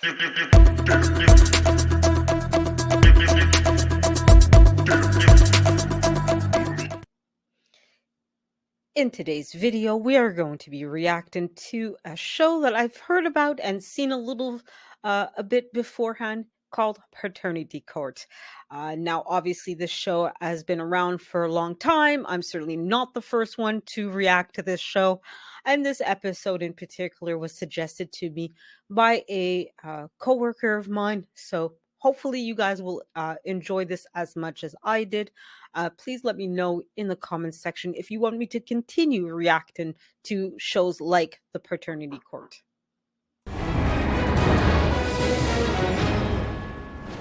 In today's video, we are going to be reacting to a show that I've heard about and seen a bit beforehand called Paternity Court. Now, obviously, this show has been around for a long time. I'm certainly not the first one to react to this show. And this episode in particular was suggested to me by a coworker of mine. So hopefully you guys will enjoy this as much as I did. Please let me know in the comments section if you want me to continue reacting to shows like The Paternity Court.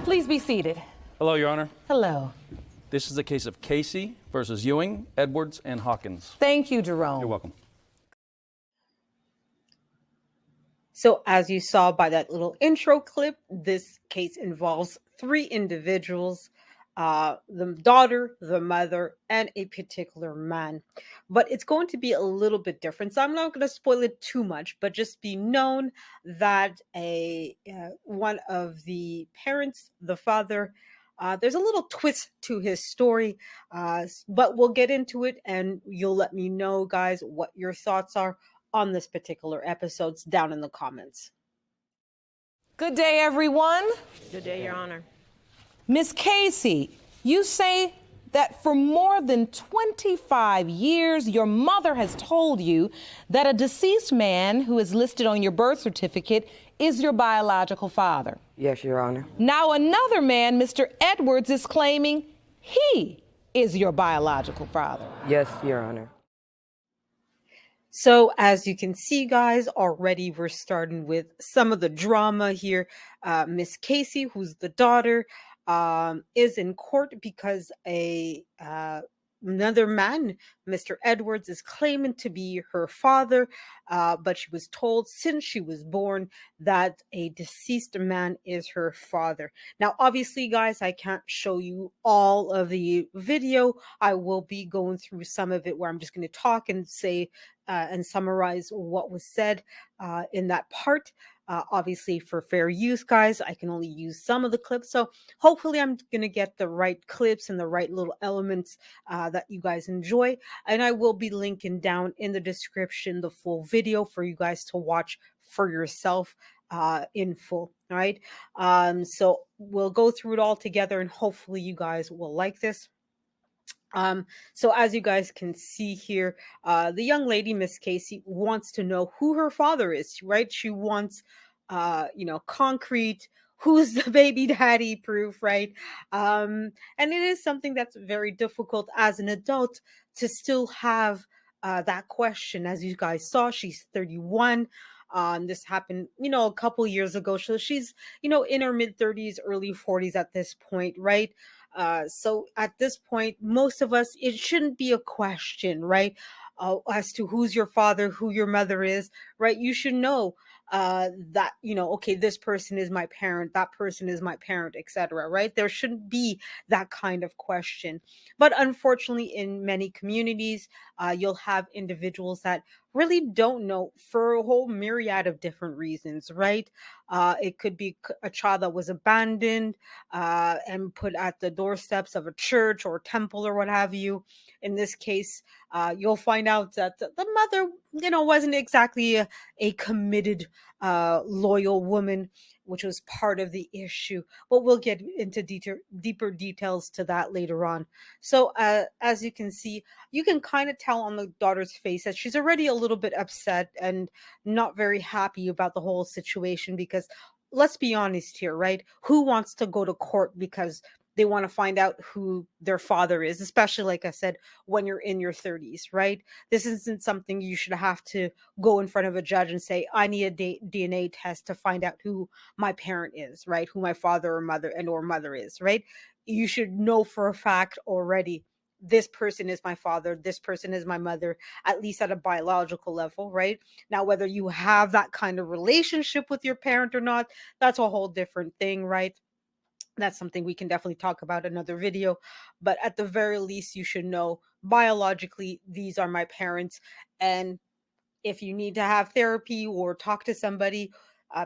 Please be seated. Hello, Your Honor. Hello. This is the case of Casey versus Ewing, Edwards, and Hawkins. Thank you, Jerome. You're welcome. So as you saw by that little intro clip, this case involves three individuals, the daughter, the mother, and a particular man. But it's going to be a little bit different. So I'm not going to spoil it too much, but just be known that one of the parents, the father, there's a little twist to his story, but we'll get into it and you'll let me know, guys, what your thoughts are on this particular episodes down in the comments. Good day, everyone. Good day, Your Honor. Miss Casey, you say that for more than 25 years, your mother has told you that a deceased man who is listed on your birth certificate is your biological father. Yes, Your Honor. Now another man, Mr. Edwards, is claiming he is your biological father. Yes, Your Honor. So as you can see, guys, already we're starting with some of the drama here. Miss Casey, who's the daughter, is in court because another man, Mr. Edwards, is claiming to be her father, but she was told since she was born that a deceased man is her father. Now, obviously, guys, I can't show you all of the video. I will be going through some of it where I'm just going to talk and say and summarize what was said in that part. Obviously, for fair use, guys, I can only use some of the clips. So hopefully I'm going to get the right clips and the right little elements that you guys enjoy. And I will be linking down in the description the full video for you guys to watch for yourself in full. All right. So we'll go through it all together and hopefully you guys will like this. So as you guys can see here, the young lady, Miss Casey, wants to know who her father is, right? She wants, concrete, who's the baby daddy proof, right? And it is something that's very difficult as an adult to still have that question. As you guys saw, she's 31. This happened, a couple years ago. So she's, in her mid 30s, early 40s at this point, right? So at this point, most of us, it shouldn't be a question, right? As to who's your father, who your mother is, right? You should know that, okay, this person is my parent, that person is my parent, etc., right? There shouldn't be that kind of question. But unfortunately, in many communities, you'll have individuals that really don't know for a whole myriad of different reasons, right? It could be a child that was abandoned and put at the doorsteps of a church or temple or what have you. In this case, you'll find out that the mother, wasn't exactly a committed, loyal woman, which was part of the issue. But we'll get into deeper details to that later on. So as you can see, you can kind of tell on the daughter's face that she's already a little bit upset and not very happy about the whole situation because let's be honest here, right? Who wants to go to court because they want to find out who their father is, especially, like I said, when you're in your 30s, right? This isn't something you should have to go in front of a judge and say, I need a DNA test to find out who my parent is, right? Who my father or mother is, right? You should know for a fact already, this person is my father, this person is my mother, at least at a biological level, right? Now, whether you have that kind of relationship with your parent or not, that's a whole different thing, right? That's something we can definitely talk about in another video. But at the very least, you should know biologically, these are my parents. And if you need to have therapy or talk to somebody,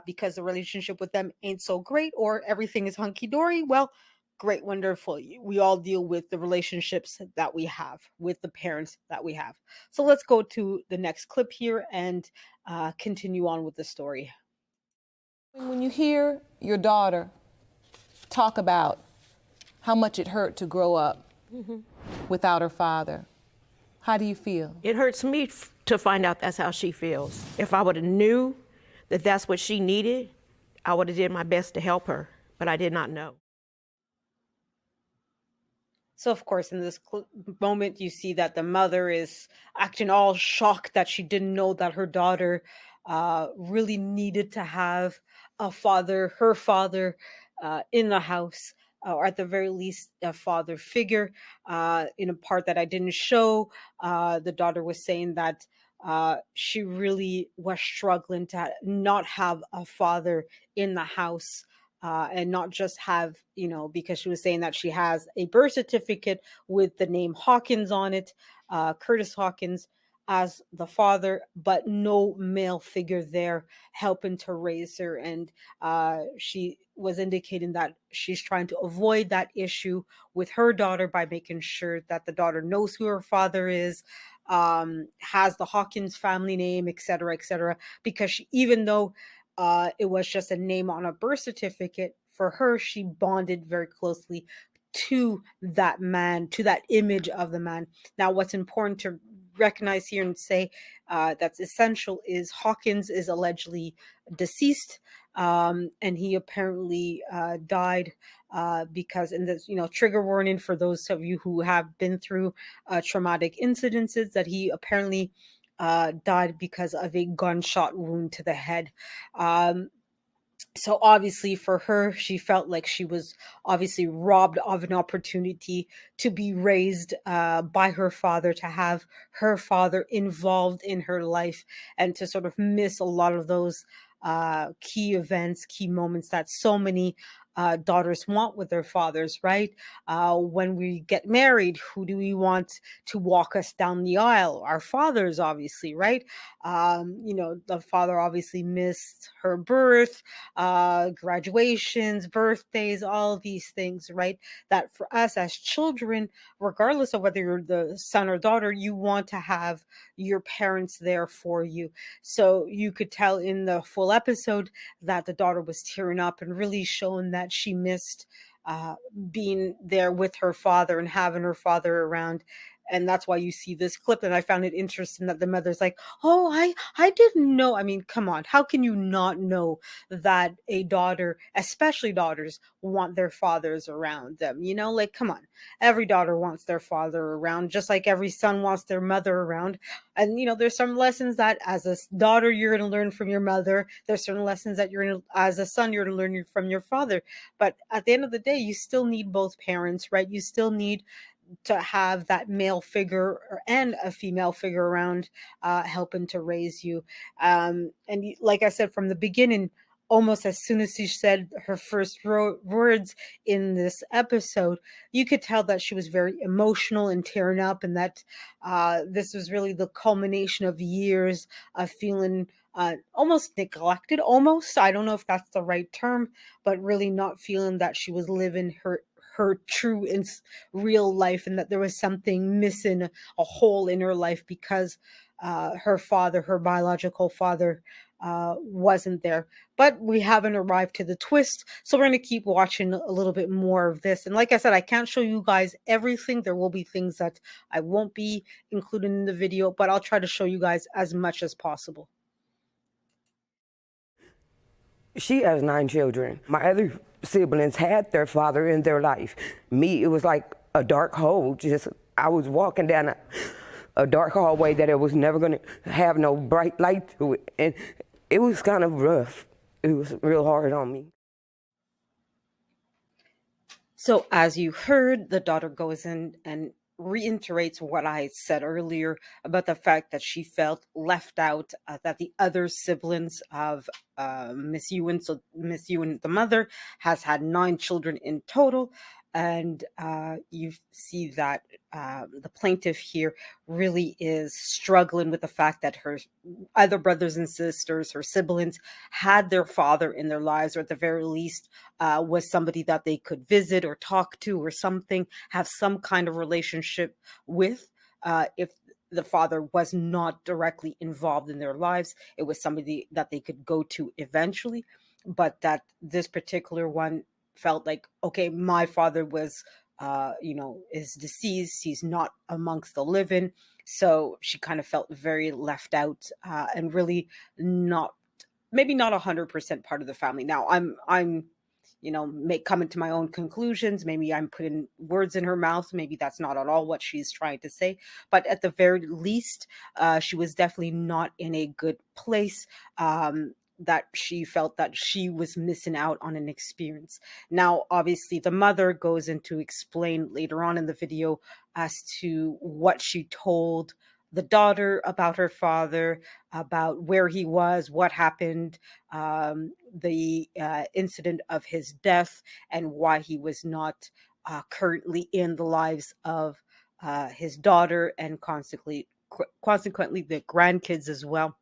because the relationship with them ain't so great or everything is hunky dory. Well, great, wonderful. We all deal with the relationships that we have with the parents that we have. So let's go to the next clip here and continue on with the story. When you hear your daughter talk about how much it hurt to grow up without her father, how do you feel? It hurts me to find out that's how she feels. If I would have knew that that's what she needed, I would have did my best to help her, but I did not know. So, of course, in this moment, you see that the mother is acting all shocked that she didn't know that her daughter really needed to have a father, her father, in the house, or at the very least, a father figure. In a part that I didn't show, the daughter was saying that she really was struggling to not have a father in the house, and not just have, because she was saying that she has a birth certificate with the name Hawkins on it, Curtis Hawkins, as the father, but no male figure there helping to raise her. And she was indicating that she's trying to avoid that issue with her daughter by making sure that the daughter knows who her father is, has the Hawkins family name, et cetera, because even though it was just a name on a birth certificate, for her, she bonded very closely to that man, to that image of the man. Now, what's important to recognize here and say that's essential is Hawkins is allegedly deceased, and he apparently died because, in this, trigger warning for those of you who have been through traumatic incidences, that he apparently died because of a gunshot wound to the head. So obviously for her, she felt like she was obviously robbed of an opportunity to be raised by her father, to have her father involved in her life, and to sort of miss a lot of those key events, key moments that so many daughters want with their fathers, right? When we get married, who do we want to walk us down the aisle? Our fathers, obviously, right? The father obviously missed her birth, graduations, birthdays, all of these things, right? That for us as children, regardless of whether you're the son or daughter, you want to have your parents there for you. So you could tell in the full episode that the daughter was tearing up and really showing that she missed uh, being there with her father and having her father around. And that's why you see this clip. And I found it interesting that the mother's like, "Oh, I didn't know." I mean, come on, how can you not know that a daughter, especially daughters, want their fathers around them? Like, come on, every daughter wants their father around, just like every son wants their mother around. And there's some lessons that as a daughter you're going to learn from your mother. There's certain lessons that as a son you're going to learn from your father. But at the end of the day, you still need both parents, right? You still need to have that male figure and a female figure around, helping to raise you. And like I said from the beginning, almost as soon as she said her first words in this episode, you could tell that she was very emotional and tearing up, and that this was really the culmination of years of feeling almost neglected. Almost, I don't know if that's the right term, but really not feeling that she was living her true and real life, and that there was something missing, a hole in her life, because her father, her biological father, wasn't there. But we haven't arrived to the twist, so we're going to keep watching a little bit more of this. And like I said, I can't show you guys everything. There will be things that I won't be including in the video, but I'll try to show you guys as much as possible. She has 9 children. My other siblings had their father in their life. Me, it was like a dark hole. Just I was walking down a dark hallway that it was never going to have no bright light to it. And it was kind of rough. It was real hard on me. So, as you heard, the daughter goes in and reiterates what I said earlier about the fact that she felt left out, that the other siblings of Miss Ewan, so Miss Ewan, the mother, has had 9 children in total. And you see that the plaintiff here really is struggling with the fact that her other brothers and sisters, her siblings, had their father in their lives, or at the very least was somebody that they could visit or talk to or something, have some kind of relationship with. If the father was not directly involved in their lives, it was somebody that they could go to eventually. But that this particular one felt like, okay, my father was is deceased, he's not amongst the living. So she kind of felt very left out, and really not, maybe not 100% part of the family. Now I'm make coming to my own conclusions. Maybe I'm putting words in her mouth. Maybe that's not at all what she's trying to say. But at the very least, she was definitely not in a good place. That she felt that she was missing out on an experience. Now, obviously, the mother goes in to explain later on in the video as to what she told the daughter about her father, about where he was, what happened, the incident of his death, and why he was not currently in the lives of his daughter, and consequently the grandkids as well.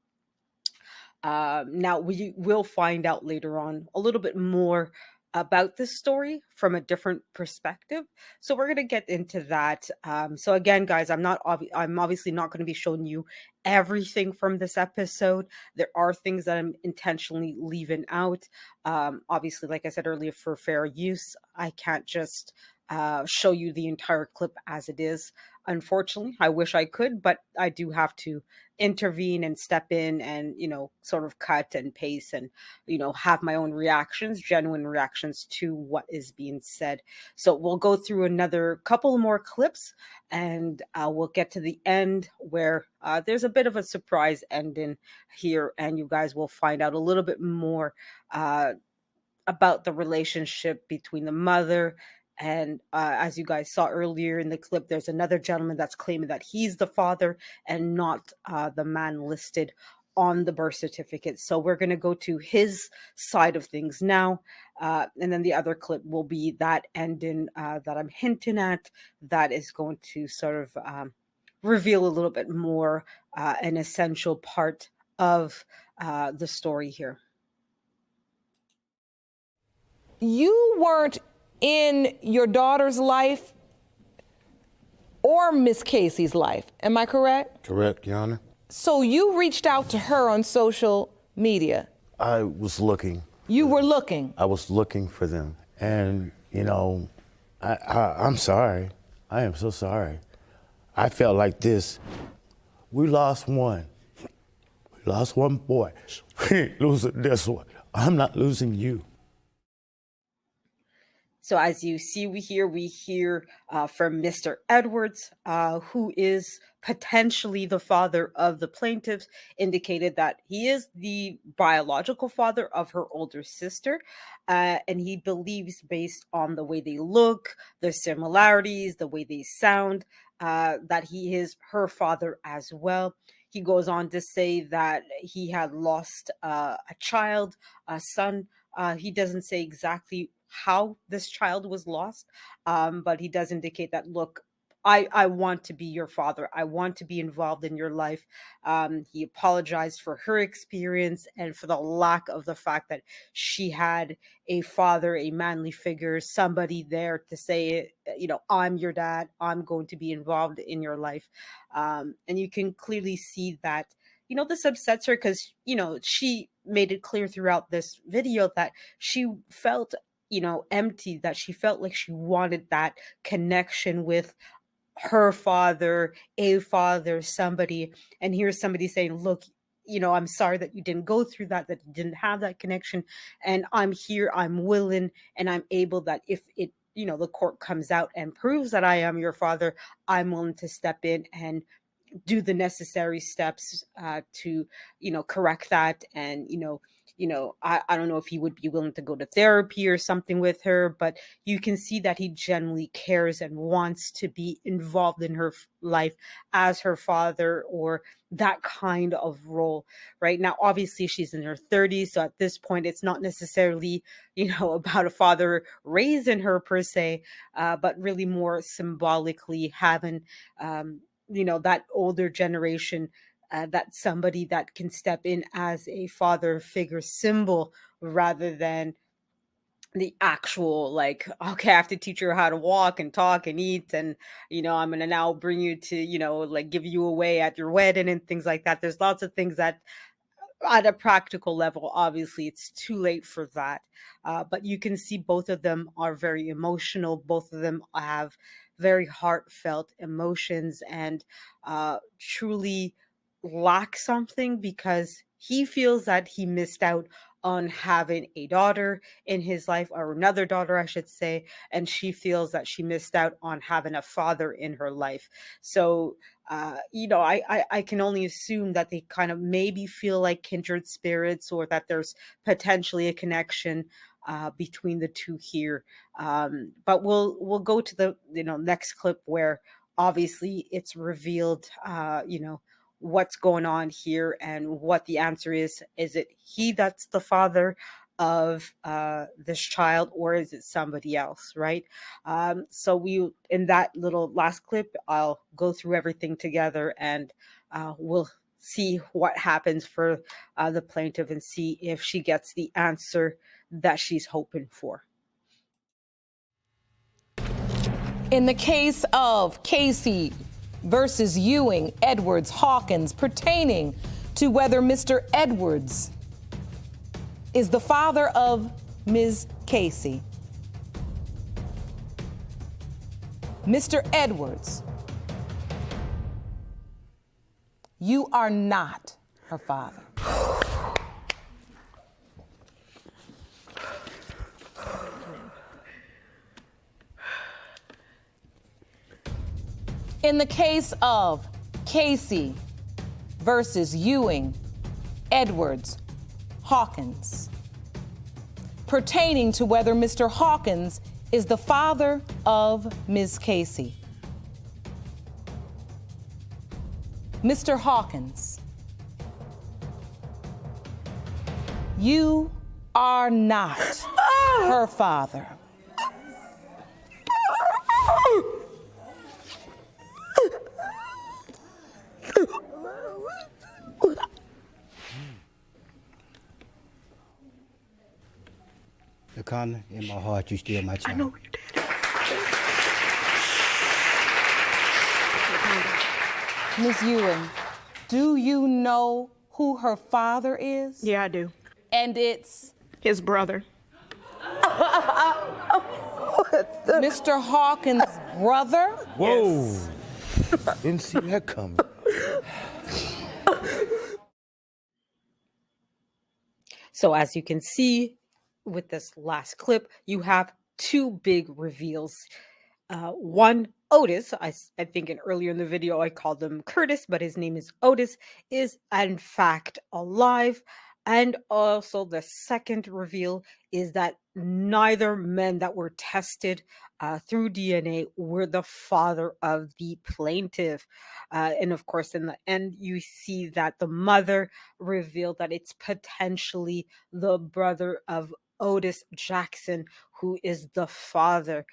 Now, we will find out later on a little bit more about this story from a different perspective. So we're going to get into that. So again, guys, I'm obviously not going to be showing you everything from this episode. There are things that I'm intentionally leaving out. Obviously, like I said earlier, for fair use, I can't just show you the entire clip as it is. Unfortunately, I wish I could, but I do have to intervene and step in and sort of cut and paste and have my own reactions, genuine reactions to what is being said. So we'll go through another couple more clips, and we'll get to the end where there's a bit of a surprise ending here, and you guys will find out a little bit more uh, about the relationship between the mother and, as you guys saw earlier in the clip, there's another gentleman that's claiming that he's the father and not the man listed on the birth certificate. So we're going to go to his side of things now, and then the other clip will be that ending that I'm hinting at, that is going to sort of reveal a little bit more, an essential part of the story here. You weren't in your daughter's life or Miss Casey's life, am I correct? Correct, Your Honor. So you reached out to her on social media. I was looking. You were looking. I was looking for them. And, I'm sorry. I am so sorry. I felt like this. We lost one. We lost one boy. We ain't losing this one. I'm not losing you. So as you see, we hear from Mr. Edwards, who is potentially the father of the plaintiffs, indicated that he is the biological father of her older sister. And he believes, based on the way they look, their similarities, the way they sound, that he is her father as well. He goes on to say that he had lost a child, a son. He doesn't say exactly how this child was lost, but he does indicate that, look, I want to be your father. I want to be involved in your life. He apologized for her experience and for the lack of the fact that she had a father, a manly figure, somebody there to say, I'm your dad. I'm going to be involved in your life. And you can clearly see that, this upsets her because, she made it clear throughout this video that she felt empty, that she felt like she wanted that connection with her father, a father, somebody. And here's somebody saying, look, I'm sorry that you didn't go through that you didn't have that connection. And I'm here, I'm willing, and I'm able, that if it, the court comes out and proves that I am your father, I'm willing to step in and, do the necessary steps to correct that. And I don't know if he would be willing to go to therapy or something with her, but you can see that he genuinely cares and wants to be involved in her life as her father, or that kind of role. Right now, obviously she's in her 30s, so at this point it's not necessarily about a father raising her per se, but really more symbolically having that older generation, that somebody that can step in as a father figure symbol, rather than the actual, like, okay, I have to teach her how to walk and talk and eat, and I'm gonna now bring you to like give you away at your wedding and things like that. There's lots of things that at a practical level, obviously it's too late for that. But you can see both of them are very emotional. Both of them have very heartfelt emotions, and truly lack something, because he feels that he missed out on having a daughter in his life, or another daughter, I should say, and she feels that she missed out on having a father in her life. So I can only assume that they kind of maybe feel like kindred spirits, or that there's potentially a connection between the two here. But we'll go to the next clip, where obviously it's revealed what's going on here and what the answer is. Is it he that's the father of this child, or is it somebody else, right? So we, in that little last clip, I'll go through everything together, and we'll see what happens for the plaintiff, and see if she gets the answer that she's hoping for. In the case of Casey versus Ewing, Edwards, Hawkins, pertaining to whether Mr. Edwards is the father of Ms. Casey. Mr. Edwards, you are not her father. In the case of Casey versus Ewing, Edwards, Hawkins, pertaining to whether Mr. Hawkins is the father of Ms. Casey. Mr. Hawkins, you are not her father. Connor, in my heart, you still my child. I know you did. Ms. Ewing, do you know who her father is? Yeah, I do. And it's His brother. Mr. Hawkins' brother? Whoa. Didn't see that coming. So as you can see with this last clip, you have two big reveals. One, Otis, I think earlier in the video I called him Curtis, but his name is Otis, is in fact alive. And also the second reveal is that neither men that were tested through DNA were the father of the plaintiff. And of course, in the end, you see that the mother revealed that it's potentially the brother of Otis Jackson who is the father.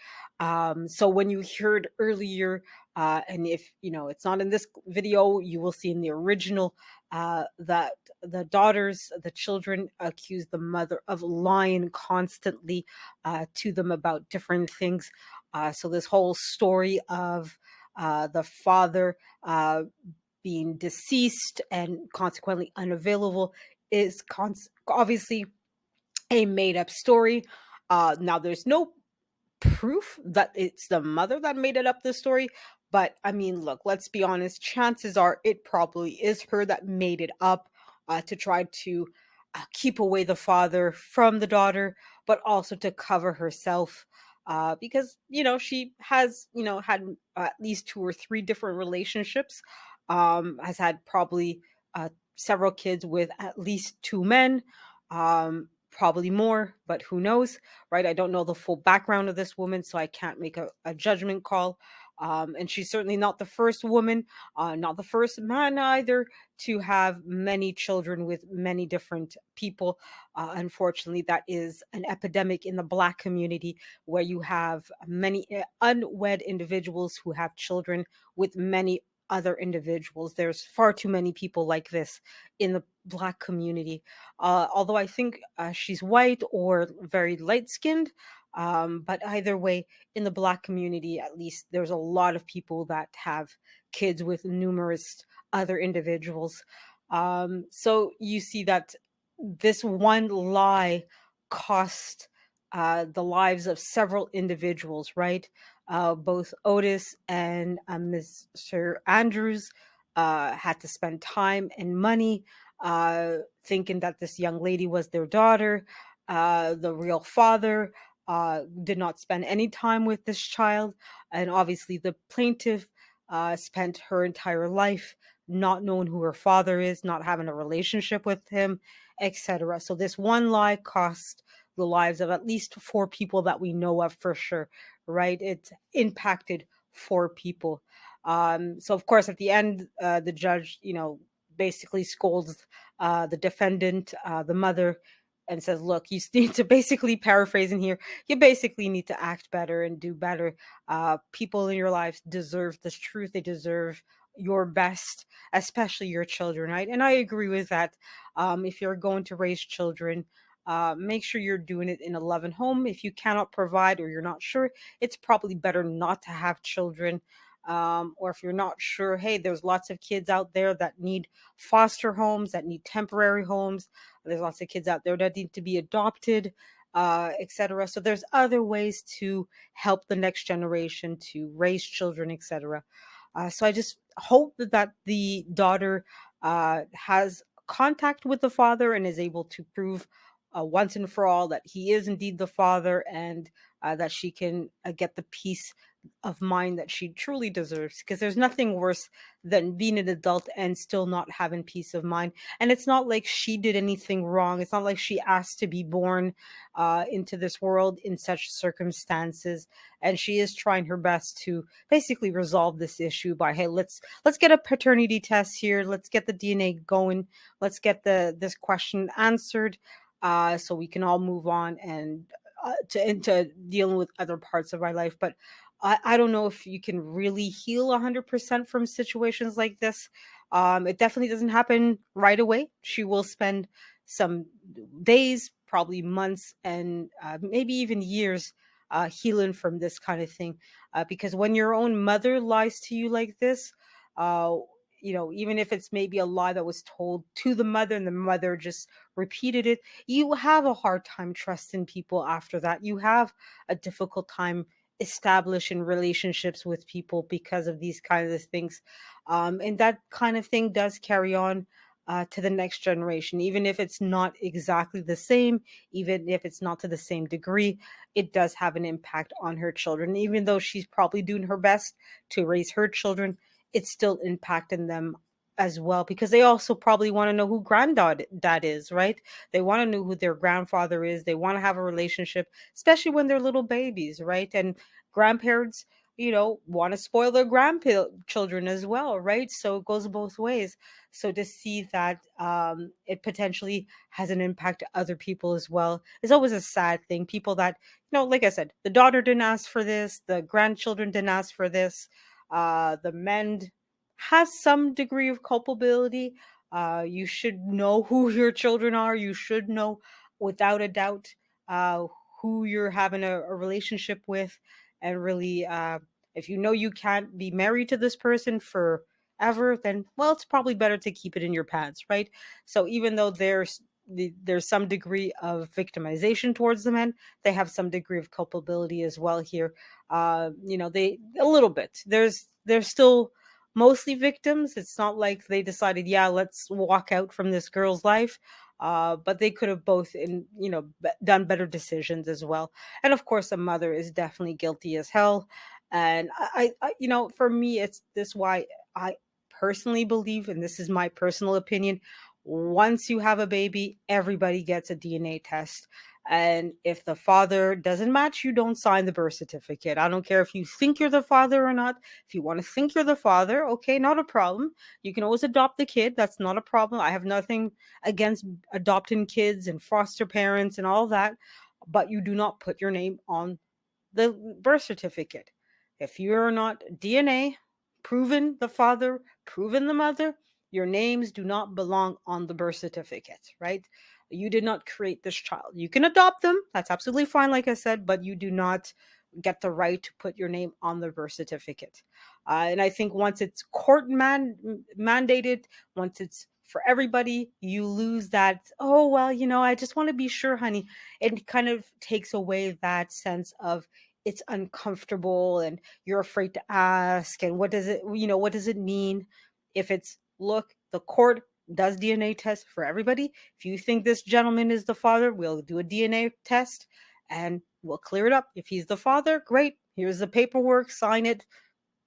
So when you heard earlier, and if it's not in this video, you will see in the original that the daughters, the children, accuse the mother of lying constantly to them about different things. So this whole story of the father being deceased and consequently unavailable is obviously a made up story. Now, there's no proof that it's the mother that made it up the story, but I mean, look, let's be honest, chances are it probably is her that made it up to try to keep away the father from the daughter, but also to cover herself, because she has had at least two or three different relationships, has had probably several kids with at least two men, probably more, but who knows, right? I don't know the full background of this woman, so I can't make a judgment call. And she's certainly not the first woman, not the first man either, to have many children with many different people. Unfortunately, that is an epidemic in the Black community where you have many unwed individuals who have children with many other individuals. There's far too many people like this in the Black community. Although I think she's white or very light skinned. But either way, in the Black community, at least, there's a lot of people that have kids with numerous other individuals. So you see that this one lie cost the lives of several individuals, right? Both Otis and Mr. Andrews had to spend time and money thinking that this young lady was their daughter. The real father did not spend any time with this child. And obviously, the plaintiff spent her entire life not knowing who her father is, not having a relationship with him, etc. So, this one lie cost the lives of at least four people that we know of for sure, right? It impacted four people. So of course, at the end, the judge, basically scolds the defendant, the mother, and says, "Look, you need to," basically paraphrasing here, you basically need to act better and do better. People in your lives deserve this truth. They deserve your best, especially your children, right? And I agree with that. If you're going to raise children, make sure you're doing it in a loving home. If you cannot provide or you're not sure, it's probably better not to have children. Or if you're not sure, hey, there's lots of kids out there that need foster homes, that need temporary homes. There's lots of kids out there that need to be adopted, etc. So there's other ways to help the next generation to raise children, etc. So I just hope that the daughter has contact with the father and is able to prove once and for all that he is indeed the father, and that she can get the peace of mind that she truly deserves, because there's nothing worse than being an adult and still not having peace of mind. And it's not like she did anything wrong. It's not like she asked to be born into this world in such circumstances. And she is trying her best to basically resolve this issue by, hey, let's get a paternity test here. Let's get the DNA going. Let's get the this question answered, so we can all move on and into dealing with other parts of our life. But I don't know if you can really heal 100% from situations like this. It definitely doesn't happen right away. She will spend some days, probably months, and maybe even years healing from this kind of thing. Because when your own mother lies to you like this, uh, even if it's maybe a lie that was told to the mother and the mother just repeated it, you have a hard time trusting people after that. You have a difficult time establishing relationships with people because of these kinds of things. And that kind of thing does carry on to the next generation, even if it's not exactly the same, even if it's not to the same degree, it does have an impact on her children. Even though she's probably doing her best to raise her children, it's still impacting them as well, because they also probably want to know who granddad is, right? They want to know who their grandfather is. They want to have a relationship, especially when they're little babies, right? And grandparents, want to spoil their grandchildren as well, right? So it goes both ways. So to see that it potentially has an impact to other people as well is always a sad thing. People that, like I said, the daughter didn't ask for this, the grandchildren didn't ask for this, the men has some degree of culpability. You should know who your children are. You should know without a doubt uh, who you're having a relationship with. And really, if you know you can't be married to this person forever, then, well, it's probably better to keep it in your pants, right? So even though there's some degree of victimization towards the men, they have some degree of culpability as well here. They a little bit. There's still mostly victims. It's not like they decided, yeah, let's walk out from this girl's life. But they could have both, done better decisions as well. And of course, a mother is definitely guilty as hell. And for me, it's this why I personally believe, and this is my personal opinion, once you have a baby, everybody gets a DNA test. And if the father doesn't match, you don't sign the birth certificate. I don't care if you think you're the father or not. If you want to think you're the father, okay, not a problem. You can always adopt the kid. That's not a problem. I have nothing against adopting kids and foster parents and all that, but you do not put your name on the birth certificate. If you're not DNA proven the father, proven the mother, your names do not belong on the birth certificate, right? You did not create this child. You can adopt them. That's absolutely fine, like I said, but you do not get the right to put your name on the birth certificate. And I think once it's mandated, once it's for everybody, you lose that, oh, well, I just want to be sure, honey. It kind of takes away that sense of it's uncomfortable and you're afraid to ask. And what does it mean if it's, look, the court does DNA tests for everybody. If you think this gentleman is the father, we'll do a DNA test and we'll clear it up. If he's the father, great. Here's the paperwork, sign it,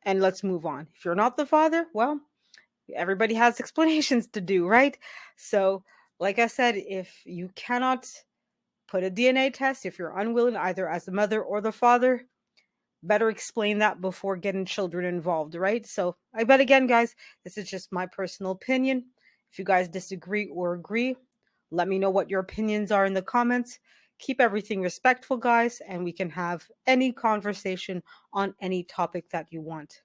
and let's move on. If you're not the father, well, everybody has explanations to do, right? So, like I said, if you cannot put a DNA test, if you're unwilling, either as the mother or the father, better explain that before getting children involved, right? So, but again, guys, this is just my personal opinion. If you guys disagree or agree, let me know what your opinions are in the comments. Keep everything respectful, guys, and we can have any conversation on any topic that you want.